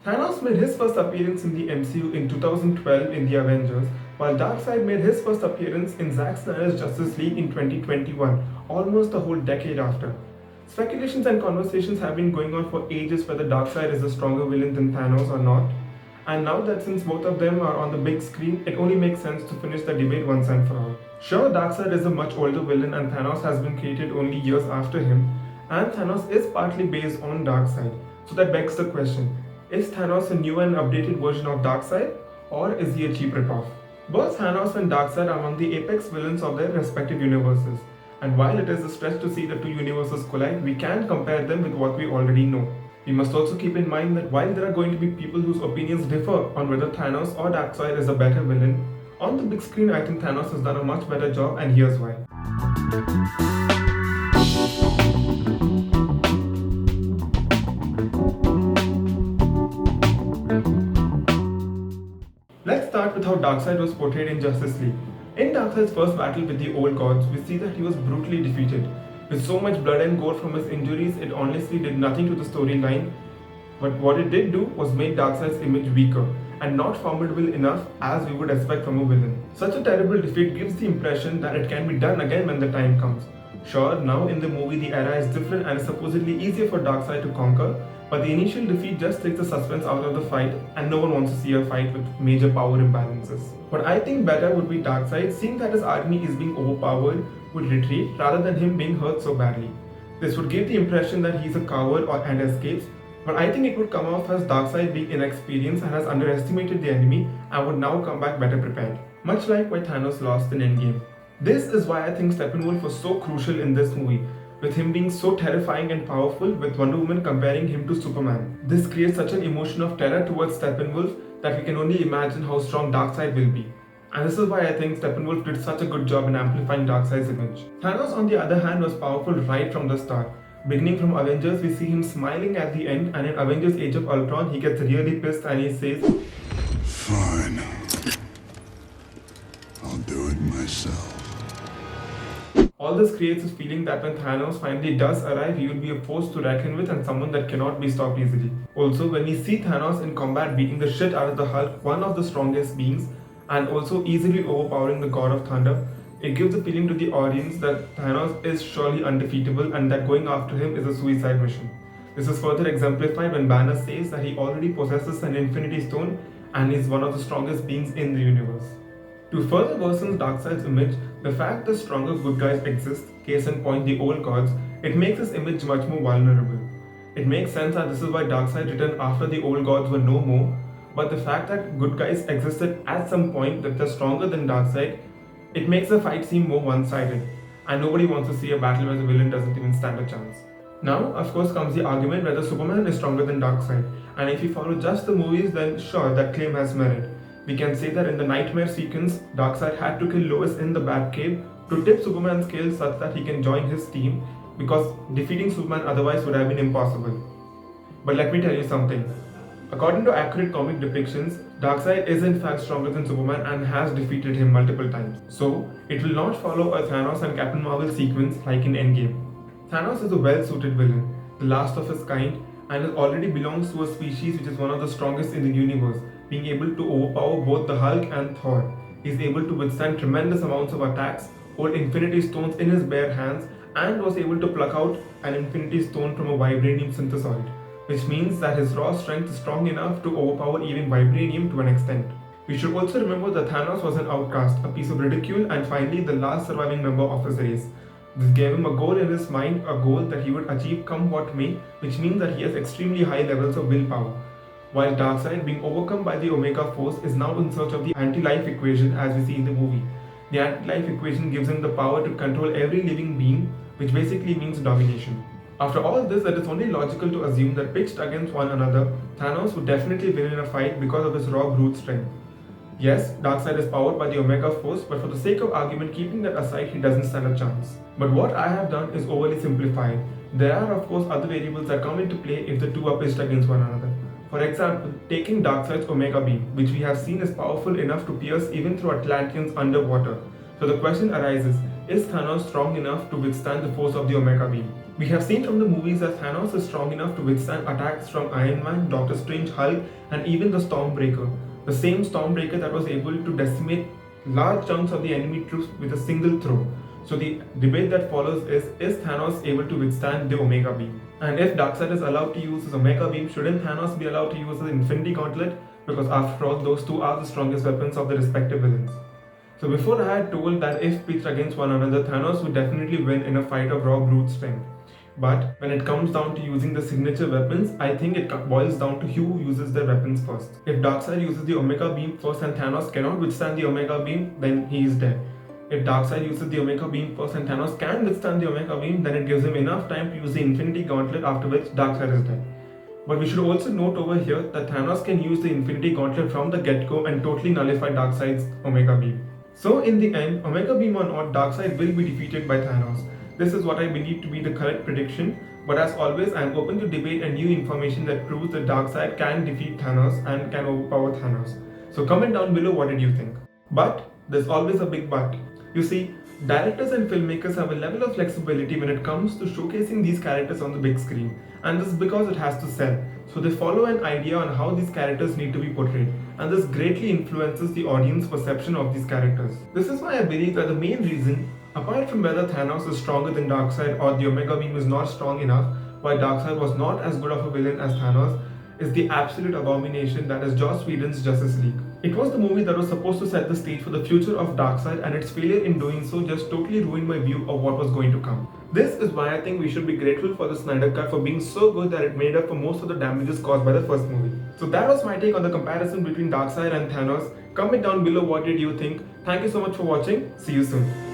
Thanos made his first appearance in the MCU in 2012 in the Avengers, while Darkseid made his first appearance in Zack Snyder's Justice League in 2021, almost a whole decade after. Speculations and conversations have been going on for ages whether Darkseid is a stronger villain than Thanos or not. And now that since both of them are on the big screen, it only makes sense to finish the debate once and for all. Sure, Darkseid is a much older villain and Thanos has been created only years after him, and Thanos is partly based on Darkseid. So that begs the question, is Thanos a new and updated version of Darkseid, or is he a cheap ripoff? Both Thanos and Darkseid are among the apex villains of their respective universes, and while it is a stretch to see the two universes collide, we can compare them with what we already know. We must also keep in mind that while there are going to be people whose opinions differ on whether Thanos or Darkseid is a better villain, on the big screen I think Thanos has done a much better job, and here's why. Let's start with how Darkseid was portrayed in Justice League. In Darkseid's first battle with the old gods, we see that he was brutally defeated. With so much blood and gore from his injuries, it honestly did nothing to the storyline, but what it did do was make Darkseid's image weaker and not formidable enough as we would expect from a villain. Such a terrible defeat gives the impression that it can be done again when the time comes. Sure, now in the movie the era is different and is supposedly easier for Darkseid to conquer, but the initial defeat just takes the suspense out of the fight and no one wants to see a fight with major power imbalances. What I think better would be Darkseid, seeing that his army is being overpowered, would retreat rather than him being hurt so badly. This would give the impression that he's a coward and escapes, but I think it would come off as Darkseid being inexperienced and has underestimated the enemy and would now come back better prepared. Much like why Thanos lost in Endgame. This is why I think Steppenwolf was so crucial in this movie, with him being so terrifying and powerful, with Wonder Woman comparing him to Superman. This creates such an emotion of terror towards Steppenwolf that we can only imagine how strong Darkseid will be. And this is why I think Steppenwolf did such a good job in amplifying Darkseid's image. Thanos, on the other hand, was powerful right from the start. Beginning from Avengers, we see him smiling at the end, and in Avengers Age of Ultron, he gets really pissed and he says, "Fine. I'll do it myself." All this creates this feeling that when Thanos finally does arrive, he will be a force to reckon with and someone that cannot be stopped easily. Also, when we see Thanos in combat beating the shit out of the Hulk, one of the strongest beings, and also easily overpowering the God of Thunder, it gives a feeling to the audience that Thanos is surely undefeatable and that going after him is a suicide mission. This is further exemplified when Banner says that he already possesses an Infinity Stone and is one of the strongest beings in the universe. To further worsen Darkseid's image, the fact that stronger good guys exist, case in point the old gods, it makes his image much more vulnerable. It makes sense that this is why Darkseid returned after the old gods were no more, but the fact that good guys existed at some point that they're stronger than Darkseid, it makes the fight seem more one-sided, and nobody wants to see a battle where the villain doesn't even stand a chance. Now, of course, comes the argument whether Superman is stronger than Darkseid, and if you follow just the movies, then sure, that claim has merit. We can say that in the nightmare sequence, Darkseid had to kill Lois in the Batcave to tip Superman's scale such that he can join his team, because defeating Superman otherwise would have been impossible. But let me tell you something. According to accurate comic depictions, Darkseid is in fact stronger than Superman and has defeated him multiple times. So, it will not follow a Thanos and Captain Marvel sequence like in Endgame. Thanos is a well-suited villain, the last of his kind, and it already belongs to a species which is one of the strongest in the universe, being able to overpower both the Hulk and Thor. He is able to withstand tremendous amounts of attacks, hold Infinity Stones in his bare hands, and was able to pluck out an Infinity Stone from a Vibranium synthesoid, which means that his raw strength is strong enough to overpower even Vibranium to an extent. We should also remember that Thanos was an outcast, a piece of ridicule, and finally the last surviving member of his race. This gave him a goal in his mind, a goal that he would achieve come what may, which means that he has extremely high levels of willpower. While Darkseid, being overcome by the Omega Force, is now in search of the anti-life equation as we see in the movie. The anti-life equation gives him the power to control every living being, which basically means domination. After all this, it is only logical to assume that pitched against one another, Thanos would definitely win in a fight because of his raw brute strength. Yes, Darkseid is powered by the Omega Force, but for the sake of argument, keeping that aside, he doesn't stand a chance. But what I have done is overly simplified. There are of course other variables that come into play if the two are pitched against one another. For example, taking Darkseid's Omega Beam, which we have seen is powerful enough to pierce even through Atlanteans underwater. So the question arises, is Thanos strong enough to withstand the force of the Omega Beam? We have seen from the movies that Thanos is strong enough to withstand attacks from Iron Man, Doctor Strange, Hulk, and even the Stormbreaker. The same Stormbreaker that was able to decimate large chunks of the enemy troops with a single throw. So the debate that follows is Thanos able to withstand the Omega Beam? And if Darkseid is allowed to use his Omega Beam, shouldn't Thanos be allowed to use his Infinity Gauntlet? Because after all, those two are the strongest weapons of the respective villains. So before I had told that if pitched against one another, Thanos would definitely win in a fight of raw brute strength. But when it comes down to using the signature weapons, I think it boils down to who uses their weapons first. If Darkseid uses the Omega Beam first and Thanos cannot withstand the Omega Beam, then he is dead. If Darkseid uses the Omega Beam first and Thanos can withstand the Omega Beam, then it gives him enough time to use the Infinity Gauntlet, after which Darkseid is dead. But we should also note over here that Thanos can use the Infinity Gauntlet from the get-go and totally nullify Darkseid's Omega Beam. So in the end, Omega Beam or not, Darkseid will be defeated by Thanos. This is what I believe to be the correct prediction, but as always, I am open to debate and new information that proves that Darkseid can defeat Thanos and can overpower Thanos. So comment down below what did you think. But there's always a big but. You see, directors and filmmakers have a level of flexibility when it comes to showcasing these characters on the big screen, and this is because it has to sell. So they follow an idea on how these characters need to be portrayed, and this greatly influences the audience perception of these characters. This is why I believe that the main reason, apart from whether Thanos is stronger than Darkseid or the Omega Beam is not strong enough, why Darkseid was not as good of a villain as Thanos, is the absolute abomination that is Joss Whedon's Justice League. It was the movie that was supposed to set the stage for the future of Darkseid, and its failure in doing so just totally ruined my view of what was going to come. This is why I think we should be grateful for the Snyder Cut for being so good that it made up for most of the damages caused by the first movie. So that was my take on the comparison between Darkseid and Thanos. Comment down below what did you think. Thank you so much for watching. See you soon.